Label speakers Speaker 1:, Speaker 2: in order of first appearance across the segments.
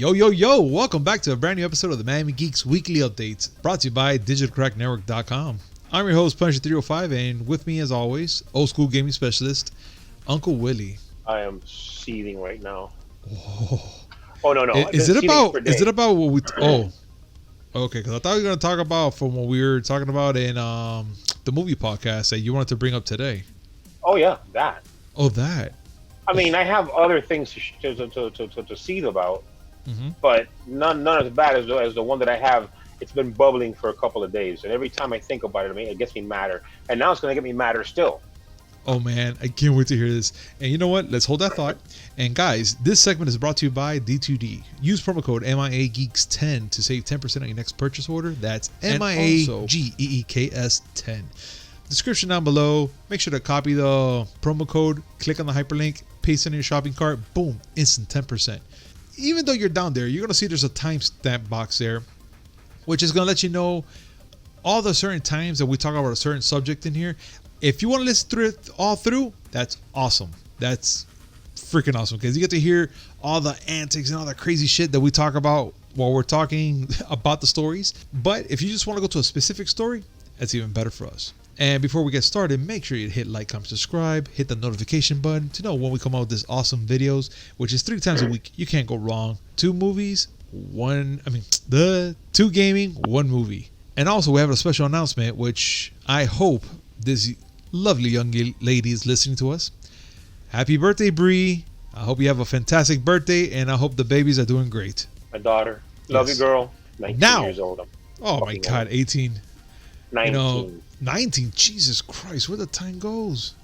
Speaker 1: Yo, yo, yo! Welcome back to a brand new episode of the Miami Geeks Weekly Updates, brought to you by DigitalCrackNetwork.com. I'm your host, Punisher305, and with me, as always, old school gaming specialist, Uncle Willy.
Speaker 2: I am seething right now.
Speaker 1: Oh
Speaker 2: no!
Speaker 1: Is it about what we? Okay. Because I thought we were going to talk about from what we were talking about in the movie podcast that you wanted to bring up today.
Speaker 2: Oh yeah, that.
Speaker 1: Oh, that.
Speaker 2: I mean, I have other things to seethe about. Mm-hmm. But none as bad as the one that I have. It's been bubbling for a couple of days, and every time I think about it, it gets me madder. And now it's going to get me madder still.
Speaker 1: Oh man, I can't wait to hear this. And you know what? Let's hold that thought. And guys, this segment is brought to you by D2D. Use promo code MIAGeeks10 to save 10% on your next purchase order. That's MIAGEEKS10. Description down below. Make sure to copy the promo code, click on the hyperlink, paste it in your shopping cart. Boom, instant 10%. Even though you're down there, you're going to see there's a timestamp box there, which is going to let you know all the certain times that we talk about a certain subject in here. If you want to listen through it all through, that's awesome. That's freaking awesome because you get to hear all the antics and all the crazy shit that we talk about while we're talking about the stories. But if you just want to go to a specific story, that's even better for us. And before we get started, make sure you hit like, comment, subscribe, hit the notification button to know when we come out with this awesome videos, which is 3 times a week. You can't go wrong. 2 movies, 2 gaming, 1 movie. And also we have a special announcement, which I hope this lovely young lady is listening to us. Happy birthday, Bree. I hope you have a fantastic birthday, and I hope the babies are doing great.
Speaker 2: My daughter. Love you, girl. 19 years old.
Speaker 1: Oh my God, 18.
Speaker 2: 19.
Speaker 1: 19. Jesus Christ, where the time goes.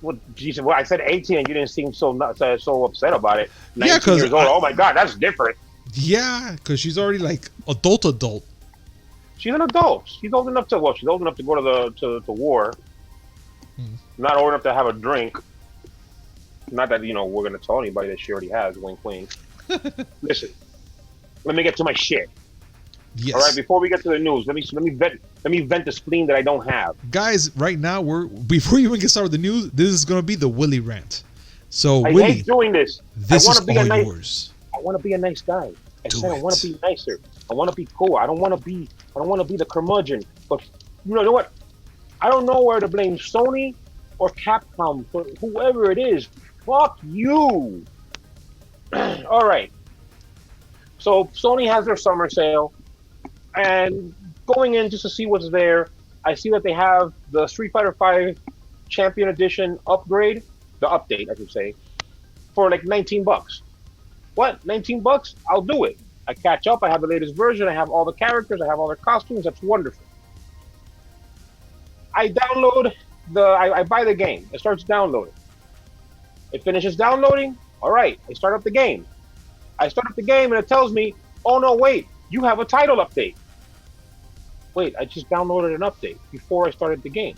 Speaker 2: Well, Jesus, well, I said 18 and you didn't seem so upset about it. 19
Speaker 1: yeah,
Speaker 2: years old. Oh my God, that's different.
Speaker 1: Yeah, because she's already like adult.
Speaker 2: She's an adult. She's old enough to go to the war. Not old enough to have a drink. Not that we're going to tell anybody that she already has. Wink, wink. Listen, let me get to my shit.
Speaker 1: Yes.
Speaker 2: All right. Before we get to the news, let me vent the spleen that I don't have.
Speaker 1: Guys, right now before you even get started with the news, this is going to be the Willy Rant. So
Speaker 2: I
Speaker 1: Willy,
Speaker 2: hate doing this.
Speaker 1: This is all yours.
Speaker 2: I want to be a nice guy. I want to be nicer. I want to be cool. I don't want to be the curmudgeon. But you know what? I don't know where to blame Sony or Capcom for whoever it is. Fuck you. All right. So Sony has their summer sale, and going in just to see what's there, I see that they have the Street Fighter V Champion Edition upgrade, the update, I should say, for like $19. What? $19? I'll do it. I catch up. I have the latest version. I have all the characters. I have all their costumes. That's wonderful. I download I buy the game. It starts downloading. It finishes downloading. All right. I start up the game. I start up the game and it tells me, oh no, wait, you have a title update. Wait, I just downloaded an update before I started the game.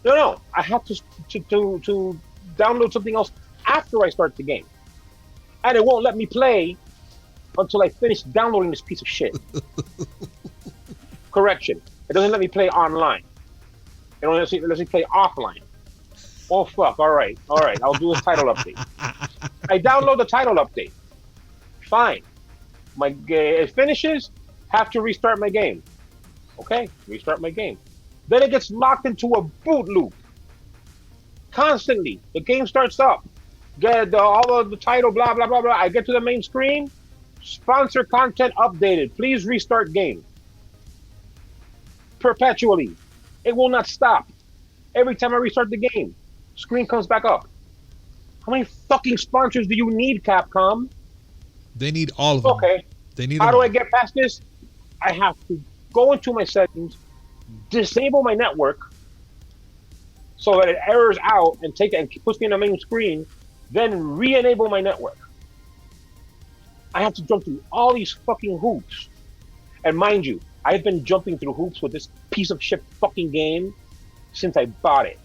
Speaker 2: No, I have to download something else after I start the game. And it won't let me play until I finish downloading this piece of shit. Correction. It doesn't let me play online. It only lets me play offline. Oh, fuck. All right. I'll do a title update. I download the title update. Fine. It finishes. Have to restart my game. Okay. Restart my game. Then it gets locked into a boot loop. Constantly. The game starts up. Get all of the title, blah, blah, blah, blah. I get to the main screen. Sponsor content updated. Please restart game. Perpetually. It will not stop. Every time I restart the game, screen comes back up. How many fucking sponsors do you need, Capcom?
Speaker 1: They need all of them.
Speaker 2: Okay.
Speaker 1: They need.
Speaker 2: How do I get past this? I have to go into my settings, disable my network, so that it errors out and puts me on the main screen, then re-enable my network. I have to jump through all these fucking hoops. And mind you, I've been jumping through hoops with this piece of shit fucking game since I bought it.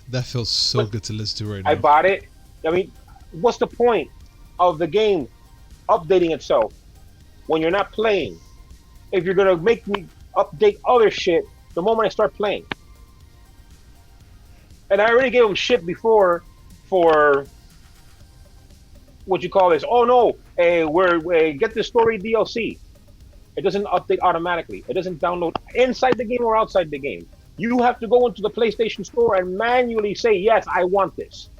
Speaker 1: That feels so good to listen to right now.
Speaker 2: I bought it. I mean, what's the point of the game updating itself when you're not playing? If you're going to make me update other shit the moment I start playing. And I already gave them shit before for what you call this. Oh no, we get the story DLC. It doesn't update automatically. It doesn't download inside the game or outside the game. You have to go into the PlayStation Store and manually say, yes, I want this.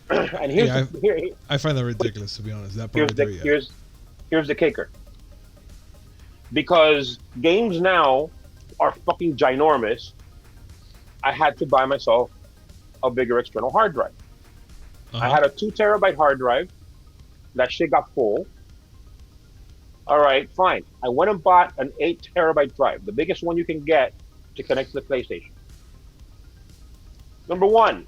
Speaker 2: And
Speaker 1: I find that ridiculous, to be honest. That part
Speaker 2: here's the kicker. Because games now are fucking ginormous, I had to buy myself a bigger external hard drive. I had a 2 terabyte hard drive. That shit got full. All right, fine. I went and bought an 8 terabyte drive, the biggest one you can get to connect to the PlayStation. Number one,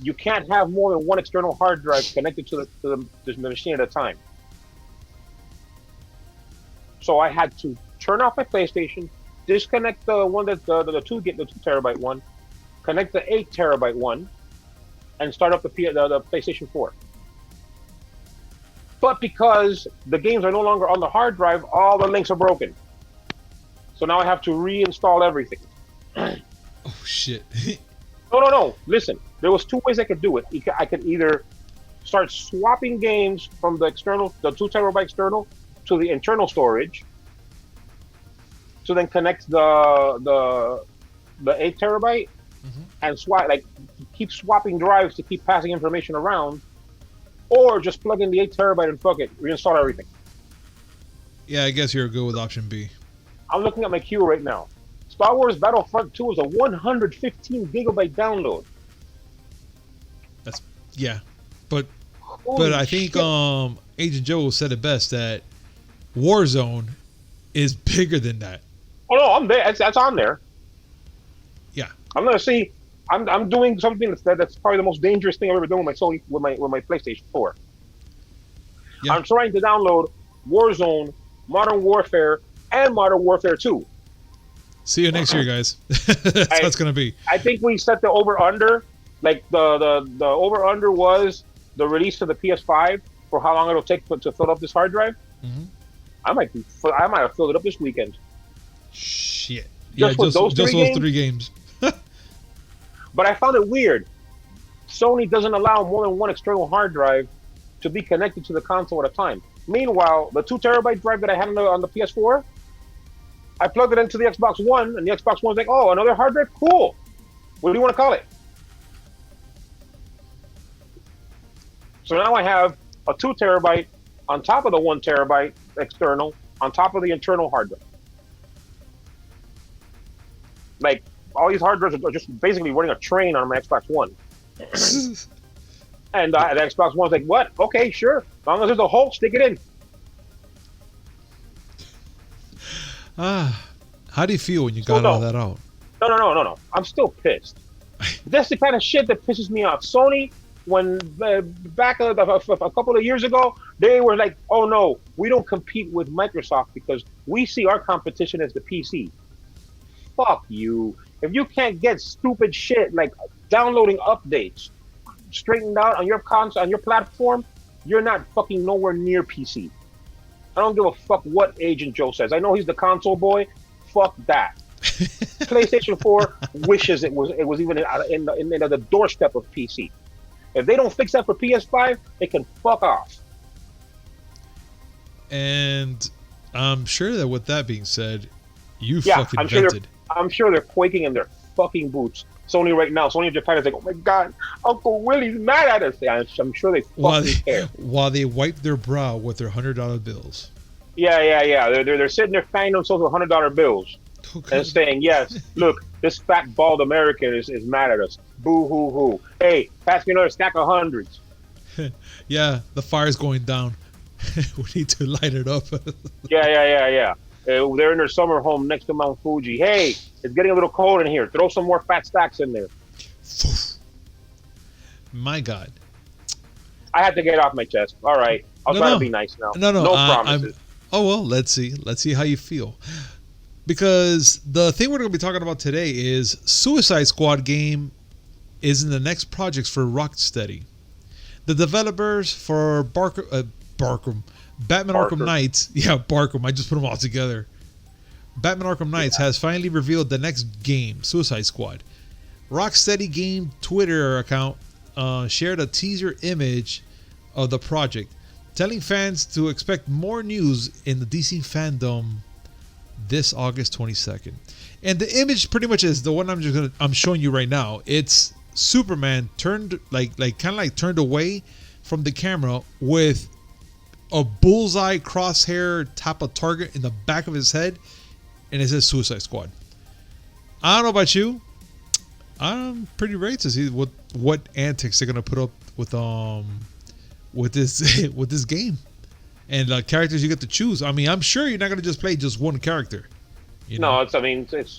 Speaker 2: you can't have more than one external hard drive connected to the machine at a time. So I had to turn off my PlayStation, disconnect the one that the 2 terabyte one, connect the 8 terabyte one, and start up the PlayStation 4. But because the games are no longer on the hard drive, all the links are broken. So now I have to reinstall everything.
Speaker 1: Oh shit.
Speaker 2: No. Listen, there was 2 ways I could do it. I could either start swapping games from the 2 terabyte external to the internal storage, to then connect the 8 terabyte and keep swapping drives to keep passing information around, or just plug in the 8 terabyte and fuck it, reinstall everything.
Speaker 1: Yeah, I guess you're good with option B.
Speaker 2: I'm looking at my queue right now. Star Wars Battlefront 2 is a 115 gigabyte download.
Speaker 1: But I think Agent Joe said it best that Warzone is bigger than that.
Speaker 2: Oh no, I'm there. That's on there.
Speaker 1: Yeah,
Speaker 2: I'm gonna see. I'm doing something that's probably the most dangerous thing I've ever done with my PlayStation 4. Yeah. I'm trying to download Warzone, Modern Warfare, and Modern Warfare 2.
Speaker 1: See you next year, guys. That's how it's gonna be.
Speaker 2: I think we set the over under. Like the over under was the release of the PS5 for how long it'll take to fill up this hard drive.
Speaker 1: Mm-hmm.
Speaker 2: I might have filled it up this weekend.
Speaker 1: Shit.
Speaker 2: Just those
Speaker 1: 3 games.
Speaker 2: But I found it weird. Sony doesn't allow more than one external hard drive to be connected to the console at a time. Meanwhile, the 2 terabyte drive that I had on the PS4, I plugged it into the Xbox One, and the Xbox One's like, oh, another hard drive? Cool. What do you want to call it? So now I have a 2 terabyte on top of the 1 terabyte external, on top of the internal hard drive. Like, all these hard drives are just basically running a train on my Xbox One. And the Xbox One's like, what? Okay, sure. As long as there's a hole, stick it in.
Speaker 1: How do you feel when you got all that out?
Speaker 2: No. I'm still pissed. That's the kind of shit that pisses me off. Sony, when back a couple of years ago, they were like, oh no, we don't compete with Microsoft because we see our competition as the PC. Fuck you. If you can't get stupid shit like downloading updates straightened out on your console, on your platform, you're not fucking nowhere near PC. I don't give a fuck what Agent Joe says. I know he's the console boy. Fuck that. PlayStation 4 wishes it was even in the doorstep of PC. If they don't fix that for PS5, they can fuck off.
Speaker 1: And I'm sure that with that being said, you fucking vented.
Speaker 2: I'm sure they're quaking in their fucking boots. Sony right now, Sony Japan is like, oh my god, Uncle Willy's mad at us. I'm sure they fucking care.
Speaker 1: While they wipe their brow with their $100 bills.
Speaker 2: Yeah. They're sitting there fanging themselves with $100 bills. Okay. And saying, yes, look, this fat bald American is mad at us. Boo hoo hoo. Hey, pass me another stack of hundreds.
Speaker 1: Yeah, the fire's going down. We need to light it up.
Speaker 2: Yeah. They're in their summer home next to Mount Fuji. Hey, it's getting a little cold in here. Throw some more fat stacks in there.
Speaker 1: My God.
Speaker 2: I had to get it off my chest. All right. I'll try to be nice now. No promises.
Speaker 1: Well, let's see. Let's see how you feel. Because the thing we're going to be talking about today is Suicide Squad game is in the next projects for Rocksteady. The developers for Batman Arkham Knights. Yeah, Barkham. I just put them all together. Batman Arkham Knights has finally revealed the next game, Suicide Squad. Rocksteady game Twitter account shared a teaser image of the project, telling fans to expect more news in the DC fandom this August 22nd. And the image pretty much is the one I'm showing you right now. It's Superman turned turned away from the camera with a bullseye crosshair type of target in the back of his head, and it says Suicide Squad. I don't know about you. I'm pretty ready to see what antics they're gonna put up with this with this game, and characters you get to choose. I mean, I'm sure you're not gonna just play just one character. You know?
Speaker 2: No, it's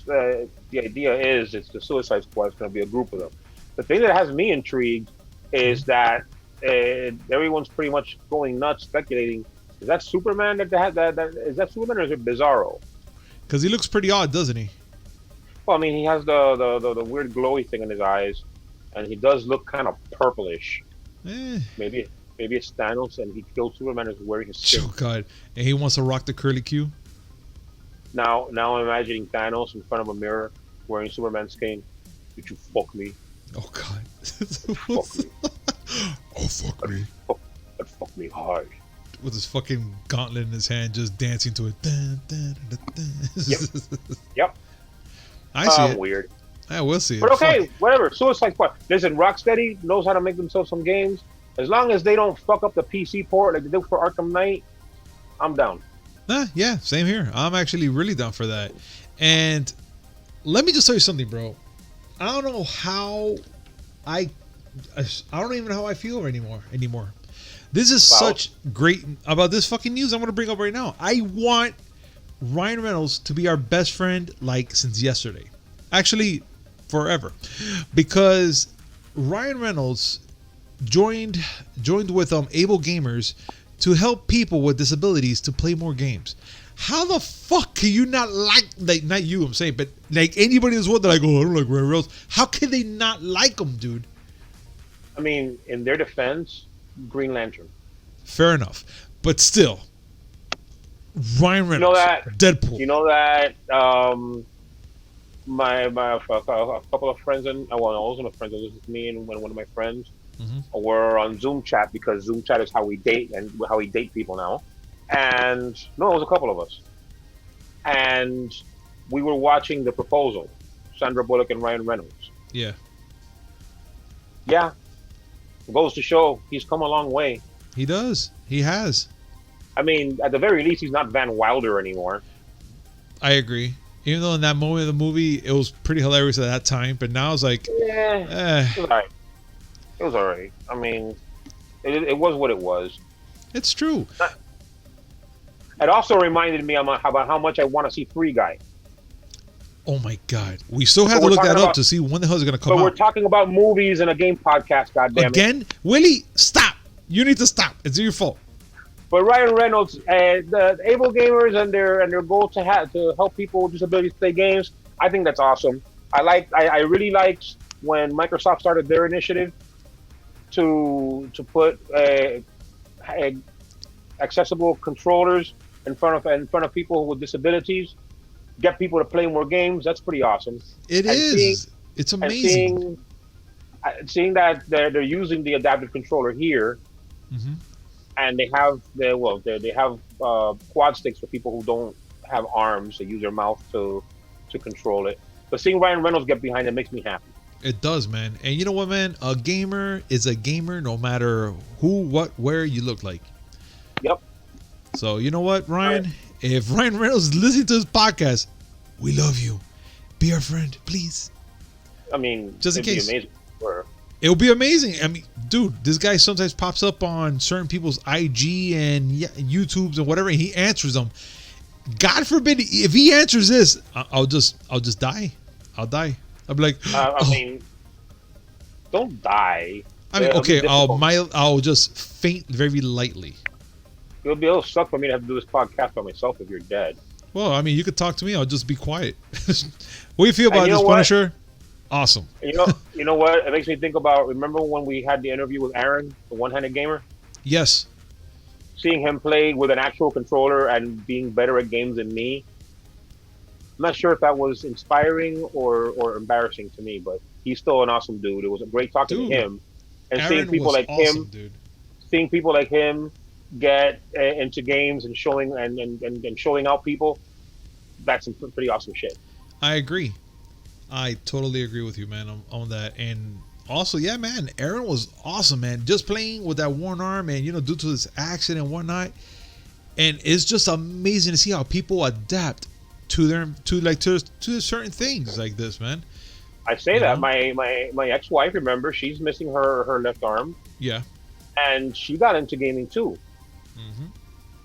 Speaker 2: the idea is it's the Suicide Squad. It's gonna be a group of them. The thing that has me intrigued is that everyone's pretty much going nuts speculating. Is that Superman is that Superman or is it Bizarro?
Speaker 1: Because he looks pretty odd, doesn't he?
Speaker 2: Well, I mean, he has the weird glowy thing in his eyes, and he does look kind of purplish. Maybe it's Thanos, and he killed Superman is wearing his skin.
Speaker 1: Oh God! And he wants to rock the curly Q.
Speaker 2: Now I'm imagining Thanos in front of a mirror wearing Superman's skin. Did you fuck me?
Speaker 1: Oh God!
Speaker 2: Fuck me.
Speaker 1: Oh fuck me!
Speaker 2: That fuck me hard.
Speaker 1: With his fucking gauntlet in his hand, just dancing to it. Dun, dun, dun, dun.
Speaker 2: Yep.
Speaker 1: I see it.
Speaker 2: Weird.
Speaker 1: I will see it.
Speaker 2: But okay, whatever. Suicide Squad. Listen, Rocksteady knows how to make themselves some games. As long as they don't fuck up the PC port like they did for Arkham Knight, I'm down.
Speaker 1: Yeah, same here. I'm actually really down for that. And let me just tell you something, bro. I don't know how I don't even know how I feel anymore. This is such great about this fucking news I'm going to bring up right now. I want Ryan Reynolds to be our best friend like since yesterday. Actually, forever. Because Ryan Reynolds joined with Ablegamers to help people with disabilities to play more games. How the fuck can you not not you, I'm saying, but like anybody in this world that I go, I don't like Ryan Reynolds. How can they not like him, dude?
Speaker 2: I mean, in their defense, Green Lantern.
Speaker 1: Fair enough. But still, Ryan Reynolds,
Speaker 2: you know that,
Speaker 1: Deadpool.
Speaker 2: You know that my a couple of friends, and I wasn't a friend, it was just me and one of my friends were on Zoom chat, because Zoom chat is how we date and how we date people now. And no, it was a couple of us. And we were watching The Proposal, Sandra Bullock and Ryan Reynolds.
Speaker 1: Yeah.
Speaker 2: Yeah. Goes to show he's come a long way.
Speaker 1: He does. He has.
Speaker 2: I mean, at the very least, he's not Van Wilder anymore.
Speaker 1: I agree. Even though in that moment of the movie, it was pretty hilarious at that time, but now it's like,
Speaker 2: it was alright. It was alright. I mean, it was what it was.
Speaker 1: It's true.
Speaker 2: It also reminded me about how much I want to see Free Guy.
Speaker 1: Oh my God. We still have to look that up to see when the hell is it going to come out.
Speaker 2: But we're talking about movies and a game podcast, goddammit.
Speaker 1: Again? Willie, stop. You need to stop. It's your fault.
Speaker 2: But Ryan Reynolds, the Ablegamers and their goal to help people with disabilities play games, I think that's awesome. I really liked when Microsoft started their initiative to put accessible controllers in front of people with disabilities, get people to play more games. That's pretty awesome.
Speaker 1: It's amazing.
Speaker 2: Seeing that they're using the adaptive controller here, and they have quad sticks for people who don't have arms. They use their mouth to control it. But seeing Ryan Reynolds get behind it makes me happy.
Speaker 1: It does, man. And you know what, man? A gamer is a gamer no matter who, what, where you look like.
Speaker 2: Yep.
Speaker 1: So you know what, Ryan? If Ryan Reynolds is listening to this podcast, we love you. Be our friend, please.
Speaker 2: I mean,
Speaker 1: just in case.
Speaker 2: Be amazing.
Speaker 1: It'll be amazing. I mean, dude, this guy sometimes pops up on certain people's IG and YouTubes and whatever, and he answers them. God forbid if he answers this, I'll just die. I'll die. I'll be like,
Speaker 2: I mean, don't die.
Speaker 1: I mean, okay, I'll just faint very lightly.
Speaker 2: It'll suck for me to have to do this podcast by myself if you're dead.
Speaker 1: Well, I mean, you could talk to me. I'll just be quiet. What do you feel about this, Punisher? Awesome.
Speaker 2: You know what? It makes me think about, remember when we had the interview with Aaron, the one-handed gamer?
Speaker 1: Yes.
Speaker 2: Seeing him play with an actual controller and being better at games than me. I'm not sure if that was inspiring or embarrassing to me, but he's still an awesome dude. It was great talking to him. And
Speaker 1: Aaron was awesome, dude.
Speaker 2: seeing people like him get into games and showing showing out people, that's some pretty awesome shit.
Speaker 1: I agree. I totally agree with you, man, on that. And also, yeah, man, Aaron was awesome, man. Just playing with that one arm and, due to this accident and whatnot. And it's just amazing to see how people adapt to certain things like this, man.
Speaker 2: I say that my ex-wife, remember, she's missing her left arm.
Speaker 1: Yeah.
Speaker 2: And she got into gaming too.
Speaker 1: Mm-hmm.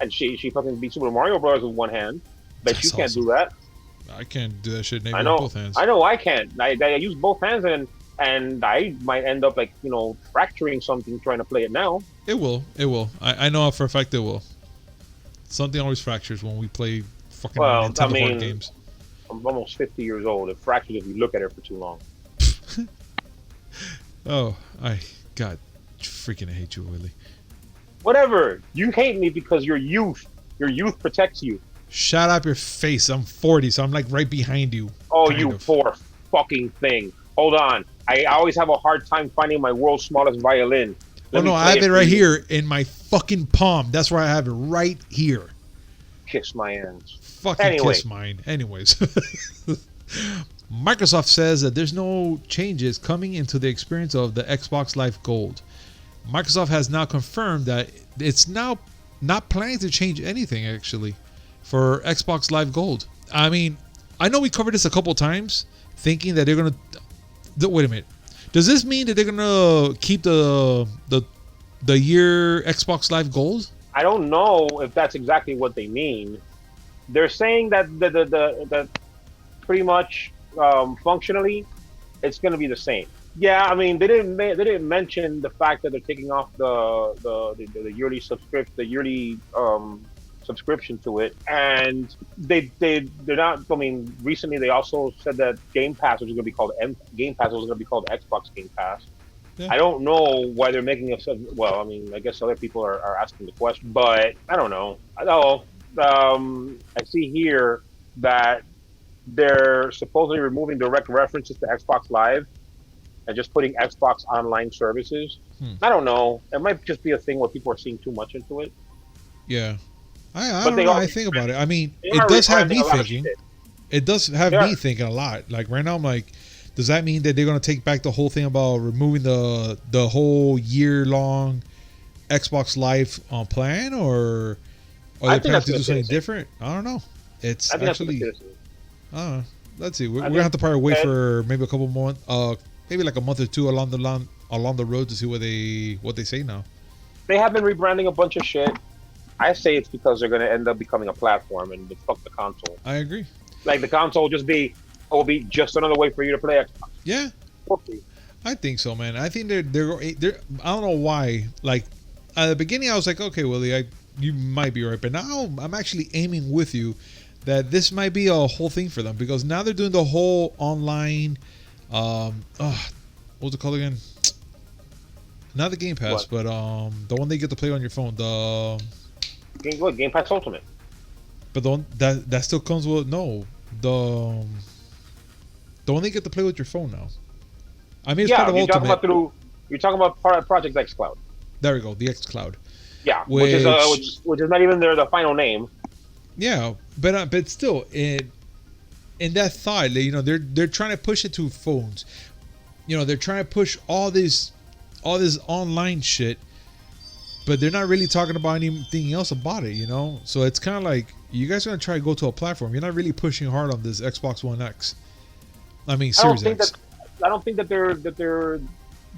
Speaker 2: And she fucking beat Super Mario Bros. With one hand. Bet
Speaker 1: That's
Speaker 2: you can't
Speaker 1: awesome.
Speaker 2: do that.
Speaker 1: I can't do that shit maybe
Speaker 2: I know.
Speaker 1: with both hands.
Speaker 2: I know I can't. I use both hands and I might end up fracturing something trying to play it now.
Speaker 1: It will. I know for a fact it will. Something always fractures when we play fucking Nintendo board games.
Speaker 2: I'm almost 50 years old. It fractures if you look at it for too long.
Speaker 1: Oh, God, freaking hate you, Willy.
Speaker 2: Whatever. You hate me because your youth protects you.
Speaker 1: Shut up your face. I'm 40, so I'm like right behind you.
Speaker 2: Oh, you poor fucking thing. Hold on. I always have a hard time finding my world's smallest violin.
Speaker 1: Oh no, I have it right here in my fucking palm. That's where I have it, right here.
Speaker 2: Kiss my ass.
Speaker 1: Fucking kiss mine. Anyways. Microsoft says that there's no changes coming into the experience of the Xbox Live Gold. Microsoft has now confirmed that it's now not planning to change anything, actually, for Xbox Live Gold. I mean, I know we covered this a couple times, thinking that they're going to... Wait a minute. Does this mean that they're going to keep the year Xbox Live Gold?
Speaker 2: I don't know if that's exactly what they mean. They're saying that the pretty much functionally, it's going to be the same. Yeah, I mean they didn't mention the fact that they're taking off the yearly subscription to it, and they're not. I mean, recently they also said that Game Pass was going to be called Xbox Game Pass. Yeah. I don't know why they're making it. Well, I mean, I guess other people are asking the question, but I don't know. I see here that they're supposedly removing direct references to Xbox Live and just putting Xbox Online services. I don't know. It might just be a thing where people are seeing too much into it.
Speaker 1: Yeah. I don't know. I think about it. I mean, it does have me thinking. It does have me thinking a lot. Like right now, I'm like, does that mean that they're going to take back the whole thing about removing the whole year-long Xbox Live plan, or are they planning to do something different? I don't know. It's actually... I don't know. Let's see. We're gonna have to probably wait for maybe a couple more, maybe like a month or two along the road to see what they say now.
Speaker 2: They have been rebranding a bunch of shit. I say it's because they're gonna end up becoming a platform and fuck the console.
Speaker 1: I agree.
Speaker 2: Like the console will be just another way for you to play Xbox.
Speaker 1: Yeah. I think so, man. I think they're I don't know why. Like at the beginning, I was like, okay, Willie, you might be right, but now I'm actually aiming with you that this might be a whole thing for them, because now they're doing the whole online what's it called again? Not the Game Pass, but the one they get to play on your phone, the
Speaker 2: Game Pass Ultimate.
Speaker 1: But the one that still comes with the one they get to play with your phone now. I mean, it's part of Ultimate.
Speaker 2: You're talking about Project X Cloud.
Speaker 1: There we go, the X Cloud.
Speaker 2: Yeah, which is not even the final name.
Speaker 1: Yeah, but still, in that thought, they're trying to push it to phones. They're trying to push all this online shit, but they're not really talking about anything else about it. So it's kind of like you guys are gonna try to go to a platform. You're not really pushing hard on this Xbox One X. I mean, Series X.
Speaker 2: I don't think that they're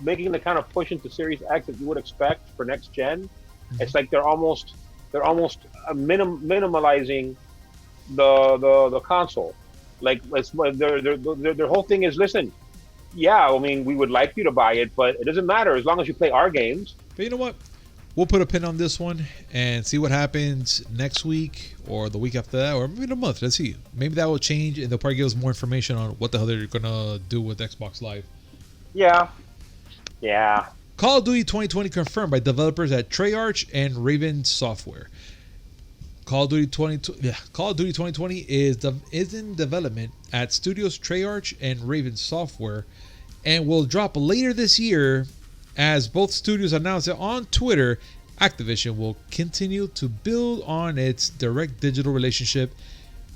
Speaker 2: making the kind of push into Series X that you would expect for next gen. Mm-hmm. It's like they're almost minimalizing the console. Like their whole thing is, listen, yeah, I mean, we would like you to buy it, but it doesn't matter as long as you play our games.
Speaker 1: But you know what? We'll put a pin on this one and see what happens next week or the week after that, or maybe in a month. Let's see. Maybe that will change, and they'll probably give us more information on what the hell they're gonna do with Xbox Live.
Speaker 2: Yeah.
Speaker 1: Call of Duty 2020 confirmed by developers at Treyarch and Raven Software. Call of Duty 2020 is in development at studios Treyarch and Raven Software, and will drop later this year As both studios announced it on Twitter, Activision will continue to build on its direct digital relationship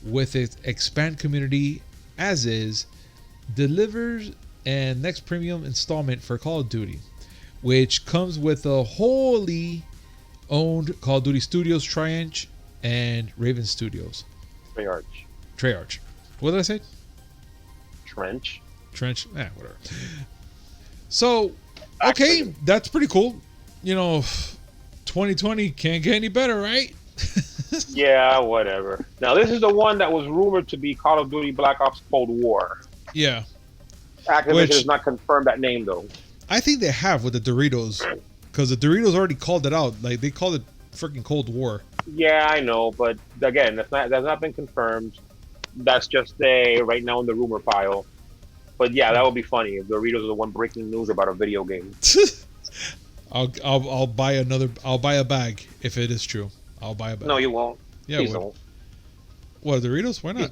Speaker 1: with its expand community as is, delivers and next premium installment for Call of Duty, which comes with a wholly owned Call of Duty Studios, Treyarch and Raven Studios. Treyarch. What did I say?
Speaker 2: Trench.
Speaker 1: Whatever. So, okay, that's pretty cool. 2020 can't get any better, right?
Speaker 2: Yeah, whatever. Now, this is the one that was rumored to be Call of Duty Black Ops Cold War.
Speaker 1: Yeah.
Speaker 2: Activision has not confirmed that name, though.
Speaker 1: I think they have with the Doritos, because the Doritos already called it out. Like, they called it freaking Cold War.
Speaker 2: Yeah, I know, but again, that's not been confirmed. That's just right now in the rumor pile. But yeah, that would be funny if Doritos are the one breaking news about a video game.
Speaker 1: I'll buy a bag if it is true. I'll buy a bag.
Speaker 2: No, you won't.
Speaker 1: Yeah,
Speaker 2: please don't.
Speaker 1: What, Doritos? Why not?
Speaker 2: Please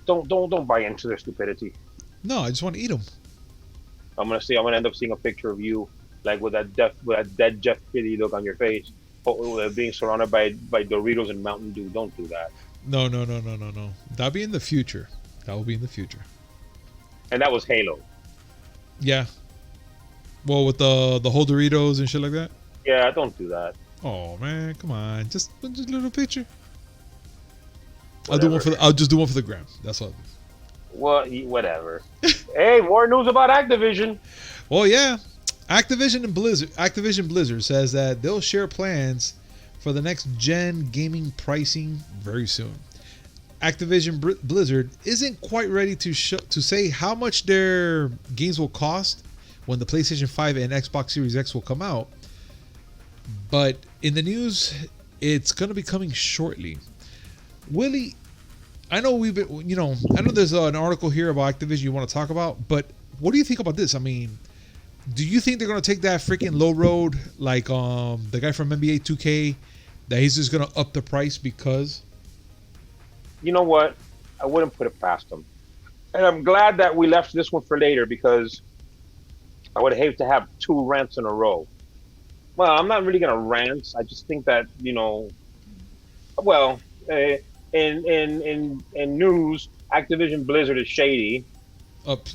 Speaker 2: don't buy into their stupidity.
Speaker 1: No, I just want to eat them.
Speaker 2: I'm gonna end up seeing a picture of you like with that dead Jeff Kitty look on your face, being surrounded by Doritos and Mountain Dew. Don't do that.
Speaker 1: No. That'll be in the future. That will be in the future.
Speaker 2: And that was Halo.
Speaker 1: Yeah. Well, with the whole Doritos and shit like that.
Speaker 2: Yeah, don't do that.
Speaker 1: Oh man, come on, just a little picture.
Speaker 2: Whatever.
Speaker 1: I'll just do one for the gram. That's all.
Speaker 2: Whatever. Hey, more news about Activision.
Speaker 1: Well, yeah, Activision Blizzard says that they'll share plans for the next gen gaming pricing very soon. Activision Blizzard isn't quite ready to say how much their games will cost when the PlayStation 5 and Xbox Series X will come out. But in the news, it's going to be coming shortly. Willy, I know I know there's an article here about Activision you want to talk about, but what do you think about this? I mean, do you think they're going to take that freaking low road like the guy from NBA 2K, that he's just going to up the price because?
Speaker 2: You know what? I wouldn't put it past them. And I'm glad that we left this one for later because I would hate to have two rants in a row. Well, I'm not really going to rant. I just think that, in news, Activision Blizzard is shady.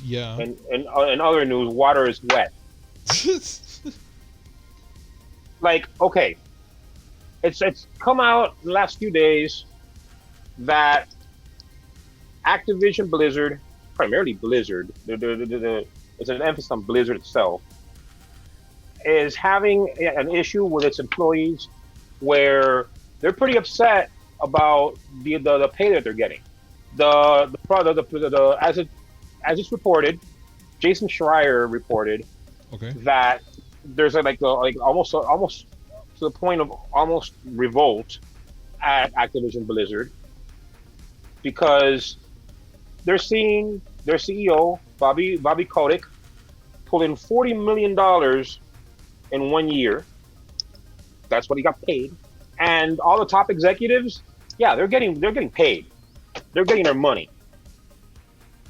Speaker 1: Yeah.
Speaker 2: And other news, water is wet. Like, okay. It's come out in the last few days that Activision Blizzard, primarily Blizzard, it's an emphasis on Blizzard itself, is having an issue with its employees where they're pretty upset about the pay that they're getting. As it's reported, Jason Schreier reported that there's almost to the point of almost revolt at Activision Blizzard because they're seeing their CEO Bobby Kotick pull in $40 million in 1 year. That's what he got paid, and all the top executives, yeah, they're getting paid. They're getting their money.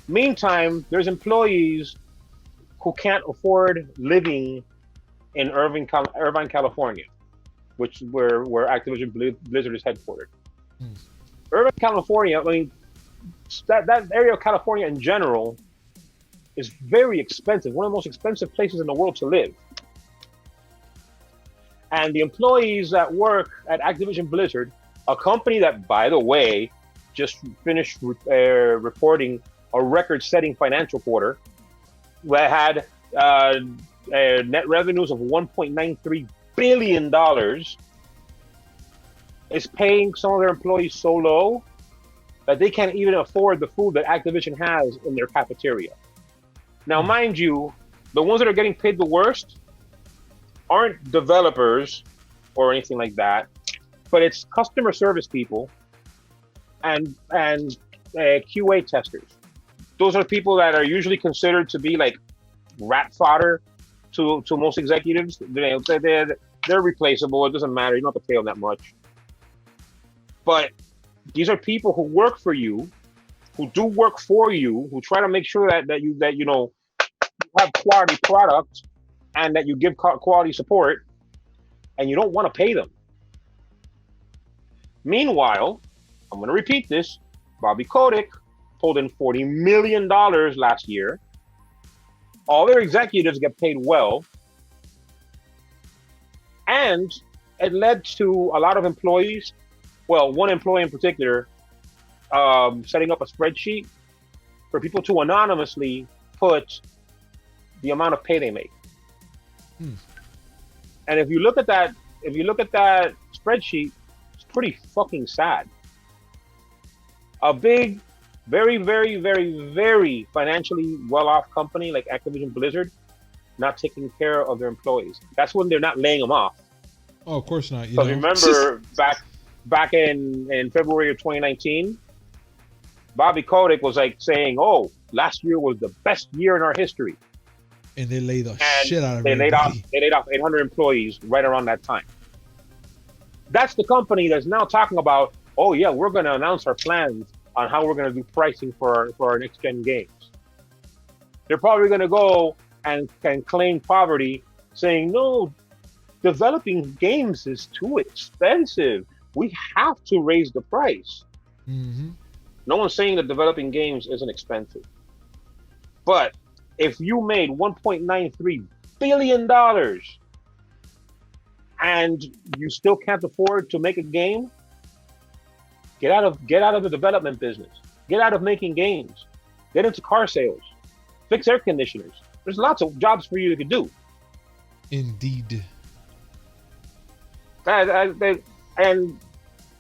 Speaker 2: Meantime, there's employees who can't afford living in Irvine, California, where Activision Blizzard is headquartered. Irvine, California, I mean, that area of California in general is very expensive, one of the most expensive places in the world to live. And the employees that work at Activision Blizzard, a company that, by the way, just finished reporting a record-setting financial quarter that had net revenues of $1.93 billion, is paying some of their employees so low that they can't even afford the food that Activision has in their cafeteria. Now, mind you, the ones that are getting paid the worst aren't developers or anything like that, but it's customer service people and QA testers. Those are people that are usually considered to be like rat fodder to most executives. They're replaceable. It doesn't matter. You don't have to pay them that much. But these are people who work for you, who do work for you, who try to make sure that you have quality products, and that you give quality support, and you don't want to pay them. Meanwhile, I'm going to repeat this, Bobby Kotick pulled in $40 million last year. All their executives get paid well. And it led to a lot of employees, well, one employee in particular, setting up a spreadsheet for people to anonymously put the amount of pay they make. And if you look at that spreadsheet, it's pretty fucking sad. A big, very, very, very, very financially well-off company like Activision Blizzard not taking care of their employees. That's when they're not laying them off.
Speaker 1: Oh, of course not.
Speaker 2: So remember back in February of 2019, Bobby Kotick was like saying, "Oh, last year was the best year in our history."
Speaker 1: And they laid the shit out of
Speaker 2: They laid off 800 employees right around that time. That's the company that's now talking about, "Oh yeah, we're going to announce our plans on how we're going to do pricing for our next gen games." They're probably going to go and claim poverty, saying, "No, developing games is too expensive. We have to raise the price."
Speaker 1: Mm-hmm.
Speaker 2: No one's saying that developing games isn't expensive. But if you made $1.93 billion and you still can't afford to make a game, get out of the development business. Get out of making games. Get into car sales. Fix air conditioners. There's lots of jobs for you to do.
Speaker 1: Indeed.
Speaker 2: And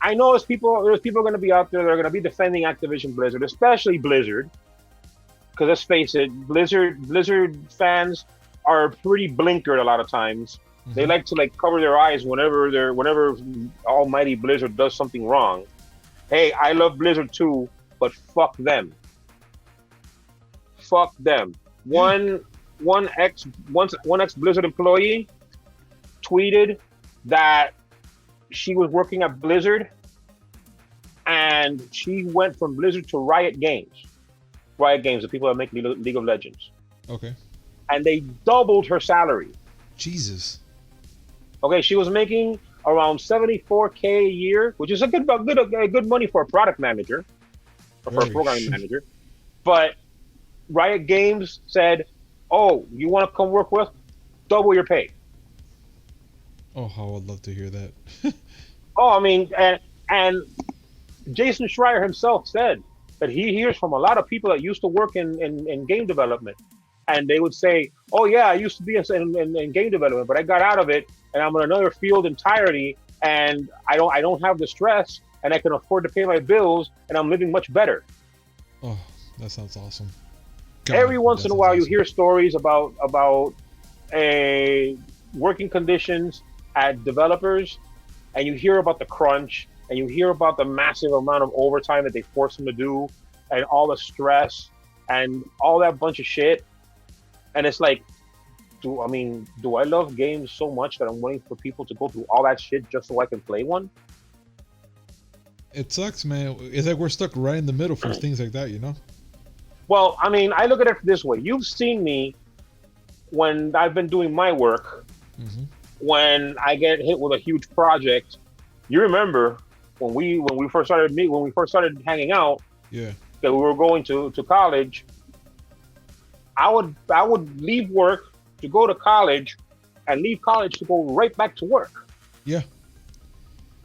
Speaker 2: I know there's people going to be out there that are going to be defending Activision Blizzard, especially Blizzard, because let's face it, Blizzard fans are pretty blinkered a lot of times. Mm-hmm. They like to cover their eyes whenever almighty Blizzard does something wrong. Hey, I love Blizzard too, but fuck them. Fuck them. One ex Blizzard employee tweeted that she was working at Blizzard and she went from Blizzard to Riot Games, the people that make League of Legends.
Speaker 1: Okay.
Speaker 2: And they doubled her salary.
Speaker 1: Jesus.
Speaker 2: Okay, she was making around $74K a year, which is a good money for a product manager or for a programming manager. But Riot Games said, "Oh, you want to come work with us? Double your pay."
Speaker 1: Oh, I would love to hear that.
Speaker 2: Oh, I mean, and Jason Schreier himself said that he hears from a lot of people that used to work in game development, and they would say, "Oh yeah, I used to be in game development, but I got out of it, and I'm in another field entirely, and I don't have the stress, and I can afford to pay my bills, and I'm living much better."
Speaker 1: Oh, that sounds awesome. God,
Speaker 2: every once in a while,
Speaker 1: awesome.
Speaker 2: You hear stories about working conditions at developers, and you hear about the crunch, and you hear about the massive amount of overtime that they force them to do, and all the stress, and all that bunch of shit. And it's like, do I love games so much that I'm waiting for people to go through all that shit just so I can play one?
Speaker 1: It sucks, man. It's like we're stuck right in the middle for things like that, you know?
Speaker 2: Well, I mean, I look at it this way. You've seen me when I've been doing my work. Mm-hmm. When I get hit with a huge project, you remember when we first started hanging out.
Speaker 1: Yeah.
Speaker 2: That we were going to college. I would leave work to go to college, and leave college to go right back to work.
Speaker 1: Yeah.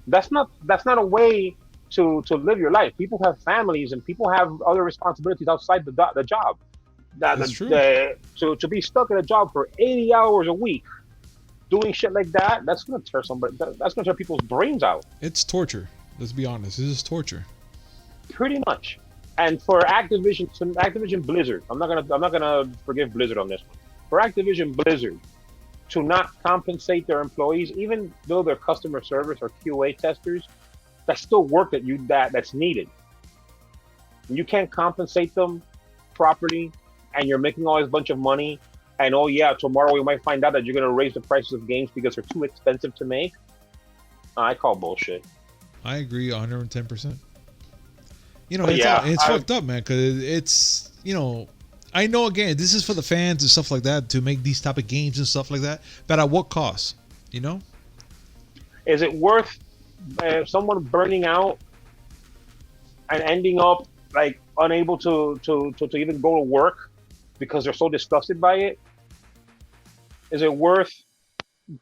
Speaker 2: That's not a way to live your life. People have families and people have other responsibilities outside the job.
Speaker 1: That's true.
Speaker 2: To be stuck in a job for 80 hours a week, doing shit like that, that's gonna tear people's brains out.
Speaker 1: It's torture. Let's be honest. This is torture.
Speaker 2: Pretty much. And for Activision Blizzard, I'm not gonna forgive Blizzard on this one. For Activision Blizzard to not compensate their employees, even though they're customer service or QA testers, that's still work that's needed. You can't compensate them properly, and you're making all this bunch of money. And oh yeah, tomorrow we might find out that you're gonna raise the prices of games because they're too expensive to make. I call bullshit.
Speaker 1: I agree 110%. You know, it's fucked up, man, because it's, you know, I know, again, this is for the fans and stuff like that to make these type of games and stuff like that. But at what cost? You know?
Speaker 2: Is it worth someone burning out and ending up like unable to even go to work because they're so disgusted by it? Is it worth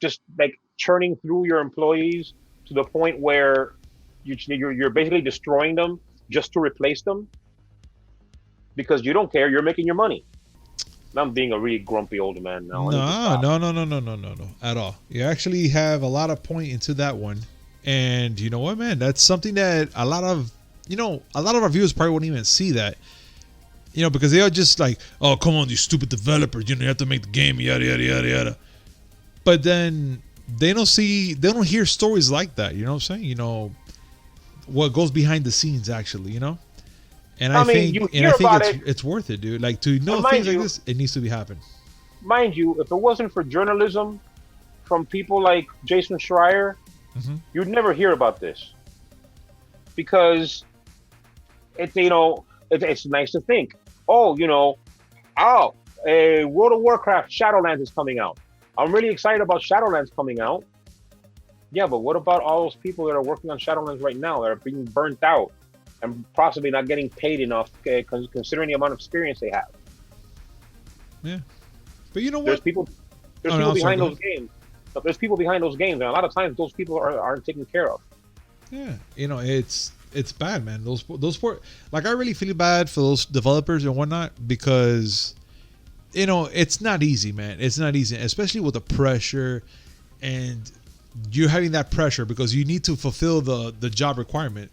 Speaker 2: just like churning through your employees to the point where you're basically destroying them just to replace them? Because you don't care, you're making your money. I'm being a really grumpy old man now.
Speaker 1: No, at all. You actually have a lot of point into that one. And you know what, man? That's something that a lot of our viewers probably wouldn't even see that. You know, because they are just like, oh, come on, you stupid developers. You have to make the game, yada, yada, yada, yada. But then they don't hear stories like that. You know what I'm saying? You know, what goes behind the scenes, actually, you know? And I think it's worth it, dude. Like, to know things like this, it needs to be happening.
Speaker 2: Mind you, if it wasn't for journalism from people like Jason Schreier, you'd never hear about this. Because it's nice to think, World of Warcraft Shadowlands is coming out. I'm really excited about Shadowlands coming out. Yeah, but what about all those people that are working on Shadowlands right now that are being burnt out and possibly not getting paid enough considering the amount of experience they have?
Speaker 1: Yeah. But you know what?
Speaker 2: There's people behind those games. But there's people behind those games, and a lot of times those people aren't taken care of.
Speaker 1: Yeah. You know, it's bad, man. Those poor, like, I really feel bad for those developers and whatnot, because, you know, it's not easy, man. It's not easy, especially with the pressure, and you're having that pressure because you need to fulfill the job requirement.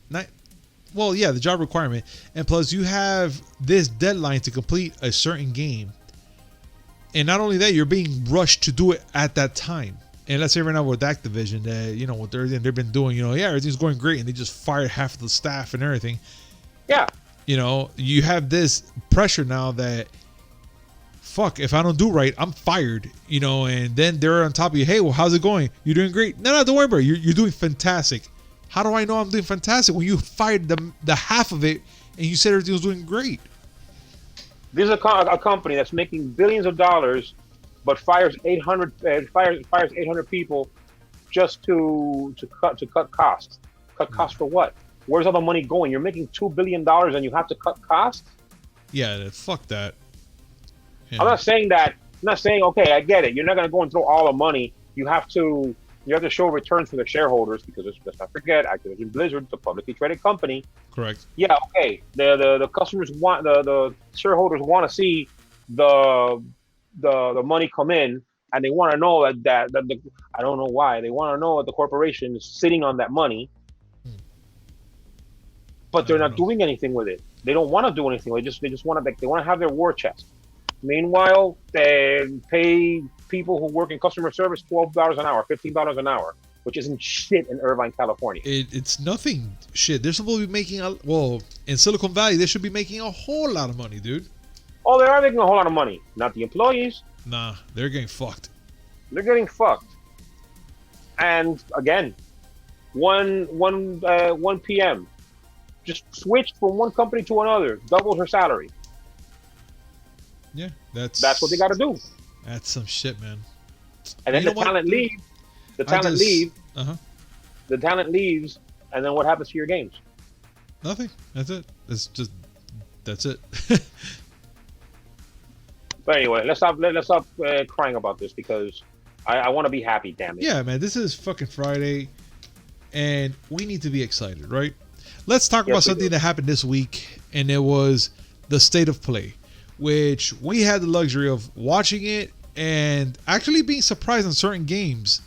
Speaker 1: The job requirement, and plus you have this deadline to complete a certain game, and not only that, you're being rushed to do it at that time. And let's say right now with Activision, that, you know, what they've been doing, you know, yeah, everything's going great, and they just fired half of the staff and everything.
Speaker 2: Yeah.
Speaker 1: You know, you have this pressure now that, fuck, if I don't do right, I'm fired, you know, and then they're on top of you. Hey, well, how's it going? You're doing great. No, don't worry about it. You're doing fantastic. How do I know I'm doing fantastic when you fired the half of it and you said everything was doing great?
Speaker 2: This is a company that's making billions of dollars, but fires 800 people just to cut costs. Cut costs for what? Where's all the money going? You're making $2 billion and you have to cut costs?
Speaker 1: Yeah, fuck that. Yeah.
Speaker 2: I'm not saying that. I'm not saying, okay, I get it. You're not going to go and throw all the money. You have to show returns for the shareholders, because let's not forget, Activision Blizzard, the publicly traded company.
Speaker 1: Correct.
Speaker 2: Yeah, okay. The customers want, the shareholders want to see the money come in, and they want to know that I don't know why, they want to know that the corporation is sitting on that money, but they're not doing anything with it. They don't want to do anything. They just want to have their war chest. Meanwhile, they pay people who work in customer service $12 an hour, $15 an hour, which isn't shit in Irvine, California.
Speaker 1: It's nothing. Shit, they're supposed to be making in Silicon Valley, they should be making a whole lot of money, dude.
Speaker 2: Oh, they are making a whole lot of money. Not the employees.
Speaker 1: Nah, they're getting fucked.
Speaker 2: They're getting fucked. And again, 1 p.m. just switched from one company to another, doubled her salary.
Speaker 1: Yeah, that's
Speaker 2: what they got to do.
Speaker 1: That's some shit, man.
Speaker 2: And then the talent leaves. The talent leaves. The talent leaves, and then what happens to your games?
Speaker 1: Nothing. That's it. That's it.
Speaker 2: But anyway, let's stop crying about this, because I want to be happy. Damn it.
Speaker 1: Yeah, man. This is fucking Friday, and we need to be excited, right? Let's talk about something that happened this week, and it was the State of Play, which we had the luxury of watching it and actually being surprised on certain games,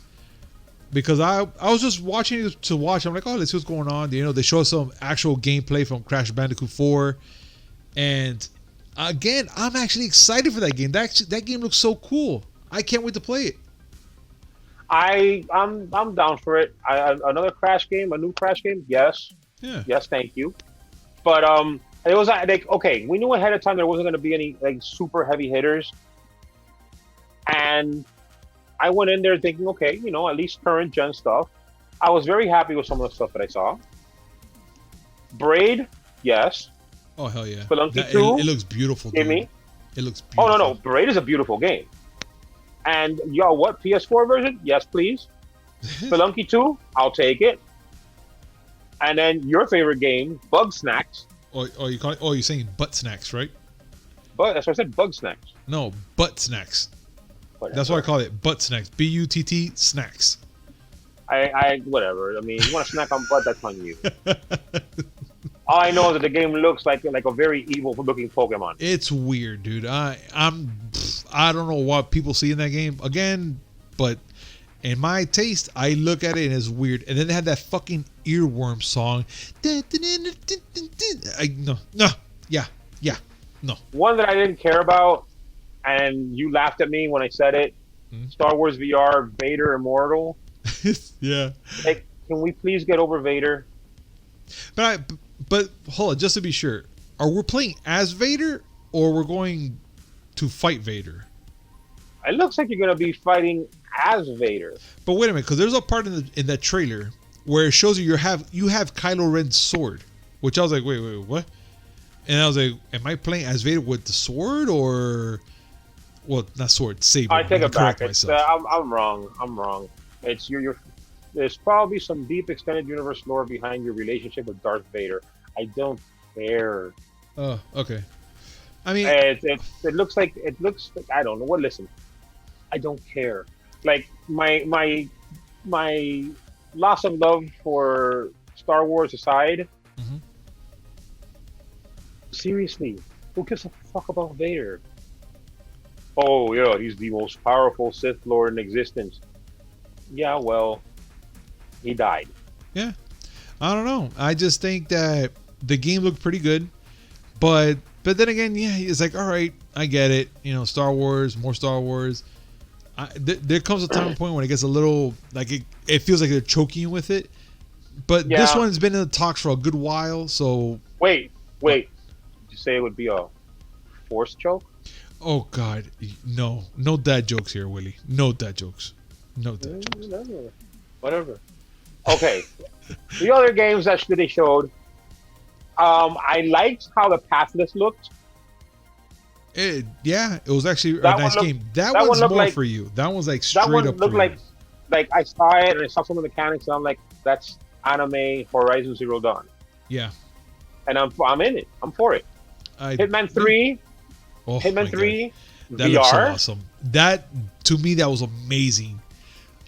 Speaker 1: because I was just watching it to watch. I'm like, oh, let's see what's going on. You know, they show some actual gameplay from Crash Bandicoot 4, and again, I'm actually excited for that game. That game looks so cool. I can't wait to play it.
Speaker 2: I'm down for it. Another Crash game, a new Crash game. Yes.
Speaker 1: Yeah.
Speaker 2: Yes, thank you. But it was like, okay, we knew ahead of time there wasn't going to be any like super heavy hitters, and I went in there thinking, okay, you know, at least current gen stuff. I was very happy with some of the stuff that I saw. Braid, yes.
Speaker 1: Oh hell yeah!
Speaker 2: Spelunky 2,
Speaker 1: it looks beautiful.
Speaker 2: Gimme.
Speaker 1: It looks
Speaker 2: Oh
Speaker 1: beautiful.
Speaker 2: no, Parade is a beautiful game. And yo, what PS4 version? Yes, please. Spelunky 2, I'll take it. And then your favorite game, Bug Snacks.
Speaker 1: Oh, you call it? Oh, you're saying butt snacks, right?
Speaker 2: But that's what I said, Bug Snacks.
Speaker 1: No, butt snacks.
Speaker 2: Whatever.
Speaker 1: That's why I call it butt snacks. BUTT snacks.
Speaker 2: I whatever. I mean, you want to snack on butt, that's on you. All I know is that the game looks like a very evil looking Pokemon.
Speaker 1: It's weird, dude. I don't know what people see in that game again, but in my taste, I look at it and it's weird. And then they had that fucking earworm song. No.
Speaker 2: One that I didn't care about, and you laughed at me when I said it. Star Wars VR, Vader Immortal.
Speaker 1: Yeah.
Speaker 2: Like, can we please get over Vader?
Speaker 1: But hold on, just to be sure, are we playing as Vader or we're going to fight Vader?
Speaker 2: It looks like you're gonna be fighting as Vader.
Speaker 1: But wait a minute, because there's a part in that trailer where it shows you have Kylo Ren's sword, which I was like, wait, what? And I was like, am I playing as Vader with the sword or, well, not sword, saber?
Speaker 2: I take it back.
Speaker 1: Myself.
Speaker 2: I'm wrong. It's there's probably some deep extended universe lore behind your relationship with Darth Vader. I don't care.
Speaker 1: Oh, okay. I mean,
Speaker 2: it looks like I don't know what. Listen, I don't care. Like my loss of love for Star Wars aside, seriously, who gives a fuck about Vader? Oh yeah, he's the most powerful Sith Lord in existence. Yeah, well, he died.
Speaker 1: Yeah, I don't know. I just think that the game looked pretty good, but then again, yeah, it's like, all right, I get it. You know, Star Wars, more Star Wars. There comes a time and point when it gets a little like it feels like they're choking you with it. But this one's been in the talks for a good while, so
Speaker 2: wait. Did you say it would be a force choke?
Speaker 1: Oh God, no dad jokes here, Willie. No dad jokes.
Speaker 2: Whatever. Okay. The other games that they showed, I liked how the pathless looked.
Speaker 1: It was actually a nice game. That one's more like, for you. That one's like straight
Speaker 2: that one
Speaker 1: up
Speaker 2: looked
Speaker 1: for
Speaker 2: like,
Speaker 1: you.
Speaker 2: Like I saw it and I saw some of the mechanics and I'm like, that's anime Horizon Zero Dawn.
Speaker 1: Yeah.
Speaker 2: And I'm in it. I'm for it. Hitman 3.
Speaker 1: Oh,
Speaker 2: Hitman 3
Speaker 1: God. That
Speaker 2: VR.
Speaker 1: looks so awesome. That, to me, that was amazing.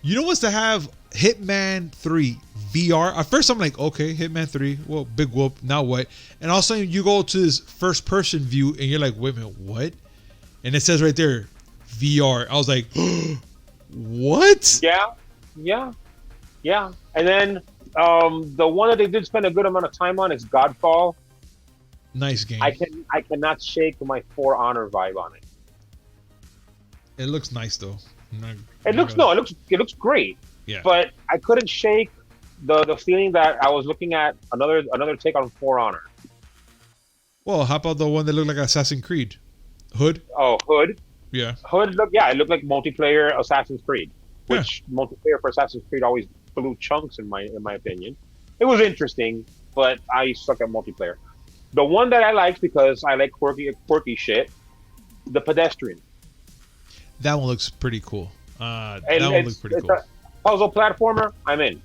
Speaker 1: You know what's to have Hitman 3 VR? At first, I'm like, okay, Hitman 3, well, big whoop, now what? And all of a sudden, you go to this first-person view, and you're like, wait a minute, what? And it says right there, VR. I was like, what?
Speaker 2: Yeah. And then the one that they did spend a good amount of time on is Godfall.
Speaker 1: Nice game.
Speaker 2: I cannot shake my For Honor vibe on it.
Speaker 1: It looks nice though.
Speaker 2: It looks great.
Speaker 1: Yeah.
Speaker 2: But I couldn't shake the feeling that I was looking at another take on For Honor.
Speaker 1: Well, how about the one that looked like Assassin's Creed? Hood?
Speaker 2: Oh, Hood.
Speaker 1: Yeah.
Speaker 2: Hood it looked like multiplayer Assassin's Creed, which multiplayer for Assassin's Creed always blew chunks in my opinion. It was interesting, but I suck at multiplayer. The one that I liked because I like quirky shit, The Pedestrian.
Speaker 1: That one looks pretty cool. That one looks pretty cool.
Speaker 2: It's a puzzle platformer. I'm in.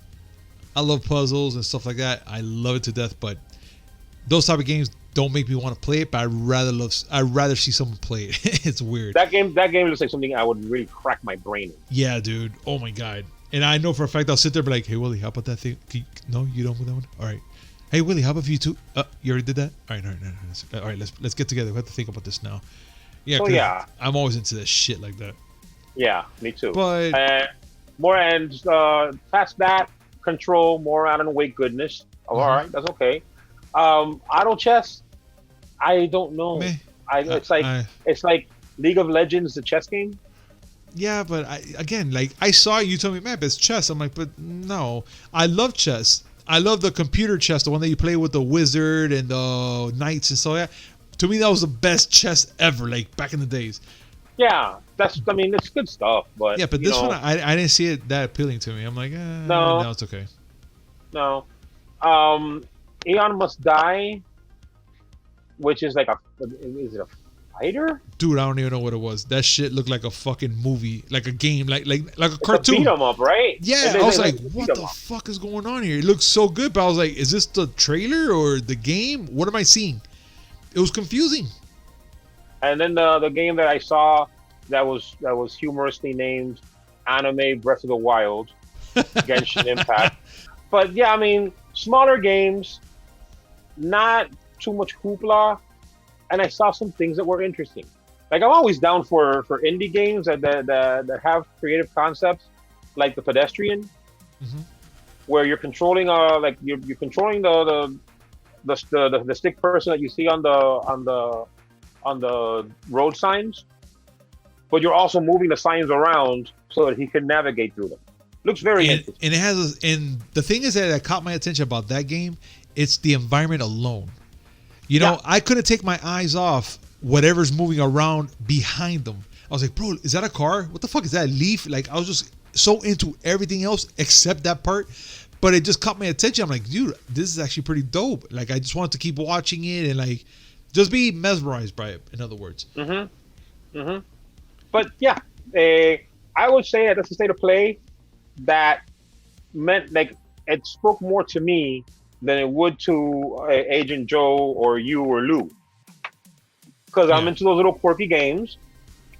Speaker 1: I love puzzles and stuff like that. I love it to death, but those type of games don't make me want to play it. But I'd rather see someone play it. It's weird.
Speaker 2: That game looks like something I would really crack my brain in.
Speaker 1: Yeah, dude. Oh my God. And I know for a fact I'll sit there and be like, hey Willie, how about that thing? No, you don't with that one? All right. Hey Willie, how about you two? You already did that? All right, no. All right, let's get together. We have to think about this now. Yeah,
Speaker 2: yeah.
Speaker 1: I'm always into that shit like that.
Speaker 2: Yeah, me too.
Speaker 1: But
Speaker 2: more and past that, Control, more Alan Wake goodness. Oh, all right, that's okay. Auto chess, I don't know. It's like League of Legends, the chess game.
Speaker 1: Yeah, but I saw you told me, man, it's chess. I'm like, but no, I love chess. I love the computer chess, the one that you play with the wizard and the knights and so. Yeah, to me that was the best chess ever, like back in the days.
Speaker 2: Yeah, it's good stuff, but
Speaker 1: yeah, but this one I didn't see it that appealing to me. I'm like, no, it's okay.
Speaker 2: No, Aeon Must Die, which is like Fighter?
Speaker 1: Dude, I don't even know what it was. That shit looked like a fucking movie, like a game, like a
Speaker 2: It's
Speaker 1: cartoon.
Speaker 2: beat 'em up, right?
Speaker 1: Yeah, I was like, what the fuck is going on here? It looks so good, but I was like, is this the trailer or the game? What am I seeing? It was confusing.
Speaker 2: And then the game that I saw that was humorously named Anime Breath of the Wild, Genshin Impact. But yeah, I mean, smaller games, not too much hoopla, and I saw some things that were interesting. Like I'm always down for indie games that have creative concepts, like the Pedestrian, where you're controlling like you're controlling the stick person that you see on the road signs, but you're also moving the signs around so that he can navigate through them. Looks very interesting.
Speaker 1: And it has, and the thing is that caught my attention about that game. It's the environment alone. You know, I couldn't take my eyes off whatever's moving around behind them. I was like, bro, is that a car? What the fuck is that? A leaf? Like, I was just so into everything else except that part. But it just caught my attention. I'm like, dude, this is actually pretty dope. Like, I just wanted to keep watching it and like just be mesmerized by it. In other words.
Speaker 2: But yeah, I would say that that's a state of play that meant like it spoke more to me than it would to Agent Joe or you or Lou, because I'm into those little quirky games.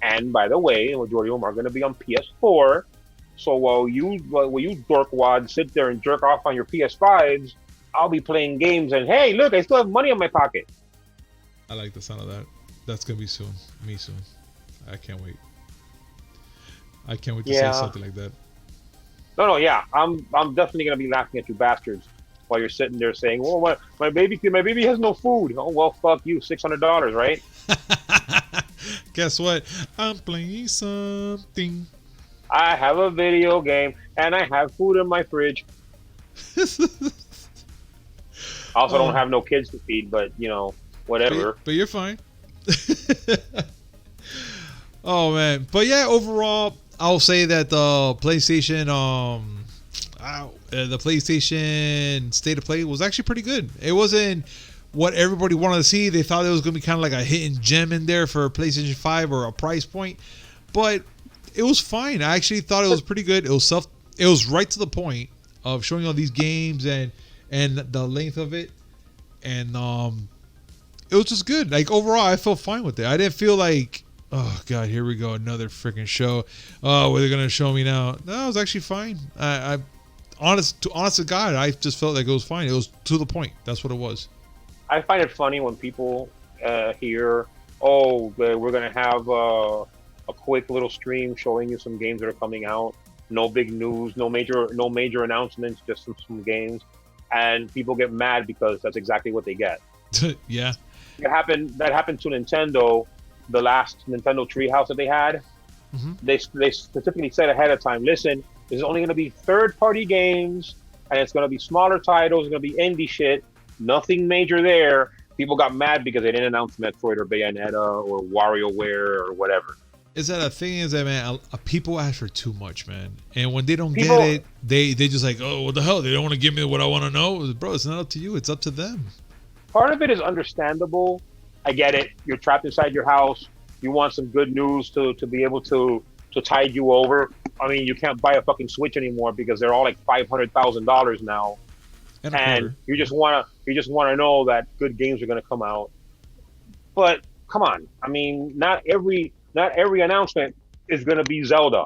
Speaker 2: And by the way, the majority of them are going to be on PS4. So while you dorkwads sit there and jerk off on your PS5s, I'll be playing games. And hey, look, I still have money in my pocket.
Speaker 1: I like the sound of that. That's gonna be soon. Me soon. I can't wait. I can't wait to say something like that.
Speaker 2: No, yeah, I'm definitely gonna be laughing at you bastards while you're sitting there saying, "Well, my baby has no food." Oh well, fuck you, $600, right?
Speaker 1: Guess what? I'm playing something.
Speaker 2: I have a video game and I have food in my fridge. I also don't have no kids to feed, but you know, whatever.
Speaker 1: But you're fine. Oh man, but yeah, overall, I'll say that the PlayStation State of Play was actually pretty good. It wasn't what everybody wanted to see. They thought it was going to be kind of like a hidden gem in there for PlayStation 5 or a price point, but it was fine. I actually thought it was pretty good. It was right to the point of showing all these games and the length of it, and it was just good. Like overall, I felt fine with it. I didn't feel like, oh god, here we go, another freaking show. Oh, what are they gonna show me now? No, it was actually fine. I honest to God, I just felt like it was fine. It was to the point. That's what it was.
Speaker 2: I find it funny when people hear, "Oh, we're gonna have a quick little stream showing you some games that are coming out. No big news, no major announcements, just some games," and people get mad because that's exactly what they get.
Speaker 1: Yeah.
Speaker 2: That happened to Nintendo. The last Nintendo Treehouse that they had, they specifically said ahead of time, listen, this is only going to be third-party games, and it's going to be smaller titles, it's going to be indie shit, nothing major there. People got mad because they didn't announce Metroid or Bayonetta or WarioWare or whatever.
Speaker 1: Is that a thing? Is that, man, people ask for too much, man, and when they don't get it, they just like, oh, what the hell? They don't want to give me what I want to know, bro. It's not up to you. It's up to them.
Speaker 2: Part of it is understandable. I get it. You're trapped inside your house. You want some good news to be able to tide you over. I mean, you can't buy a fucking Switch anymore because they're all like $500,000 now, and you just wanna know that good games are gonna come out. But come on, I mean, not every announcement is gonna be Zelda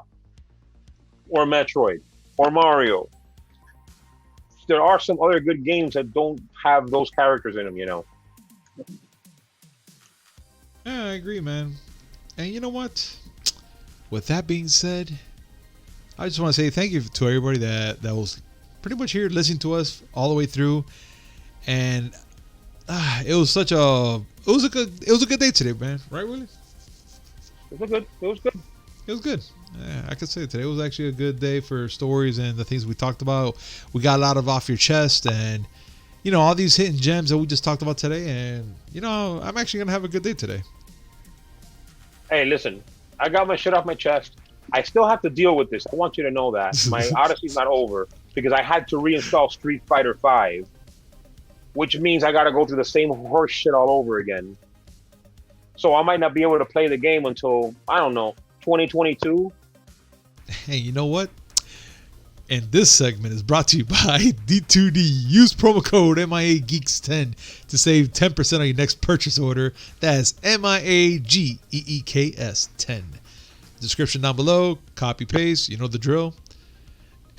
Speaker 2: or Metroid or Mario. There are some other good games that don't have those characters in them, you know.
Speaker 1: Yeah, I agree, man. And you know what? With that being said, I just want to say thank you to everybody that was pretty much here listening to us all the way through. And it was a good day today, man. Right, Willie?
Speaker 2: It was good.
Speaker 1: It was good. Yeah, I could say today was actually a good day for stories and the things we talked about. We got a lot of off your chest and, you know, all these hidden gems that we just talked about today. And, you know, I'm actually going to have a good day today.
Speaker 2: Hey, listen, I got my shit off my chest. I still have to deal with this. I want you to know that. My Odyssey's not over because I had to reinstall Street Fighter V, which means I got to go through the same horse shit all over again. So I might not be able to play the game until, I don't know, 2022.
Speaker 1: Hey, you know what? And this segment is brought to you by D2D. Use promo code MIAGeeks10 to save 10% on your next purchase order. That's MIAGEEKS 10. Description down below. Copy paste. You know the drill.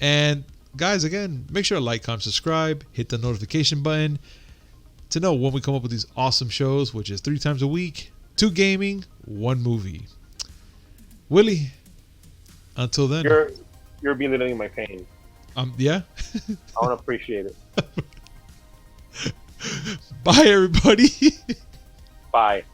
Speaker 1: And guys, again, make sure to like, comment, subscribe. Hit the notification button to know when we come up with these awesome shows, which is 3 times a week. 2 gaming, 1 movie. Willy, until then.
Speaker 2: You're belittling my pain.
Speaker 1: Yeah.
Speaker 2: I want to appreciate it.
Speaker 1: Bye, everybody.
Speaker 2: Bye.